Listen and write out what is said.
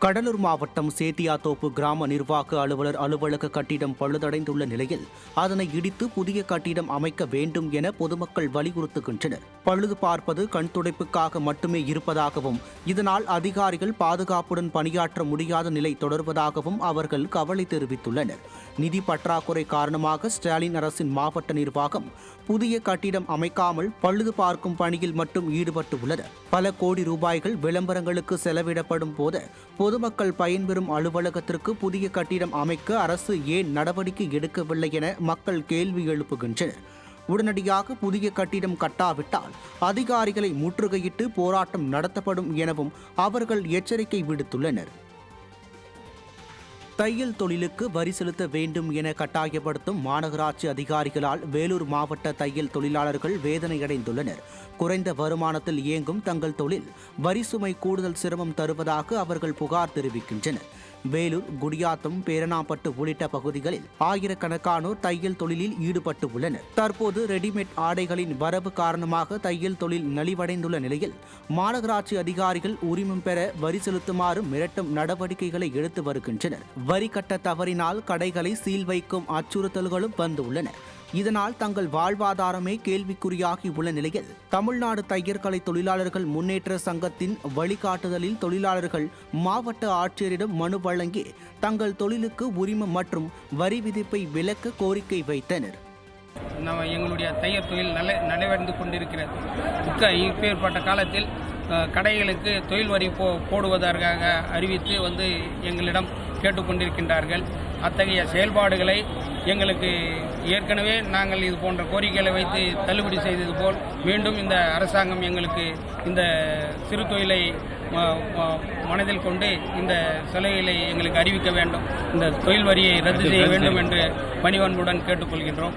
கடலூர் மாவட்டம் சேத்தியாத்தோப்பு கிராம நிர்வாக அலுவலர் அலுவலக கட்டிடம் பழுதடைந்துள்ள நிலையில் அதனை இடித்து புதிய கட்டிடம் அமைக்க வேண்டும் என பொதுமக்கள் வலியுறுத்துகின்றனர். பழுது பார்ப்பது கண் துடைப்புக்காக மட்டுமே இருப்பதாகவும் இதனால் அதிகாரிகள் பாதுகாப்புடன் பணியாற்ற முடியாத நிலை தொடர்வதாகவும் அவர்கள் கவலை தெரிவித்துள்ளனர். நிதி பற்றாக்குறை காரணமாக ஸ்டாலின் அரசின் மாவட்ட நிர்வாகம் புதிய கட்டிடம் அமைக்காமல் பழுது பார்க்கும் பணியில் மட்டும் ஈடுபட்டு உள்ளது. பல கோடி ரூபாய்கள் விளம்பரங்களுக்கு செலவிடப்படும் போது பொதுமக்கள் பயன்பெறும் அலுவலகத்திற்கு புதிய கட்டிடம் அமைக்க அரசு ஏன் நடவடிக்கை எடுக்கவில்லை என மக்கள் கேள்வி எழுப்புகின்றனர். உடனடியாக புதிய கட்டிடம் கட்டாவிட்டால் அதிகாரிகளை முற்றுகையிட்டு போராட்டம் நடத்தப்படும் எனவும் அவர்கள் எச்சரிக்கை விடுத்துள்ளனர். தையல் தொழிலுக்கு வரி செலுத்த வேண்டும் என கட்டாயப்படுத்தும் மாநகராட்சி அதிகாரிகளால் வேலூர் மாவட்ட தையல் தொழிலாளர்கள் வேதனையடைந்துள்ளனர். குறைந்த வருமானத்தில் இயங்கும் தங்கள் தொழில் வரி சுமை கூடுதல் சிரமம் தருவதாக அவர்கள் புகார் தெரிவிக்கின்றனர். வேலூர், குடியாத்தம், பேரணாம்பட்டு உள்ளிட்ட பகுதிகளில் ஆயிரக்கணக்கானோர் தையல் தொழிலில் ஈடுபட்டு உள்ளனர். தற்போது ரெடிமேட் ஆடைகளின் வரவு காரணமாக தையல் தொழில் நலிவடைந்துள்ள நிலையில் மாநகராட்சி அதிகாரிகள் உரிமம் பெற வரி செலுத்துமாறு மிரட்டும் நடவடிக்கைகளை எடுத்து வருகின்றனர். வரி கட்ட தவறினால் கடைகளை சீல் வைக்கும் அச்சுறுத்தல்களும் வந்துள்ளன. இதனால் தங்கள் வாழ்வாதாரமே கேள்விக்குறியாகி உள்ள நிலையில் தமிழ்நாடு தையற்கலை தொழிலாளர்கள் முன்னேற்ற சங்கத்தின் வழிகாட்டுதலில் தொழிலாளர்கள் மாவட்ட ஆட்சியரிடம் மனு வழங்கி தங்கள் தொழிலுக்கு உரிமம் மற்றும் வரி விதிப்பை விலக்க கோரிக்கை வைத்தனர். எங்களுடைய தையல் தொழில் நடைபெற்று கொண்டிருக்கிறது. இப்பேற்பட்ட காலத்தில் கடைகளுக்கு தொழில் வரி போடுவதற்காக அறிவித்து எங்களிடம் கேட்டுக்கொண்டிருக்கின்றார்கள். அத்தகைய செயல்பாடுகளை எங்களுக்கு ஏற்கனவே நாங்கள் இது போன்ற கோரிக்கைகளை வைத்து தள்ளுபடி செய்தது போல் மீண்டும் இந்த அரசாங்கம் எங்களுக்கு இந்த சிறு தொழிலை மனதில் கொண்டு இந்த சலுகைகளை எங்களுக்கு அறிவிக்க வேண்டும், இந்த தொழில் வரியை ரத்து செய்ய வேண்டும் என்று பணிவன்புடன் கேட்டுக்கொள்கின்றோம்.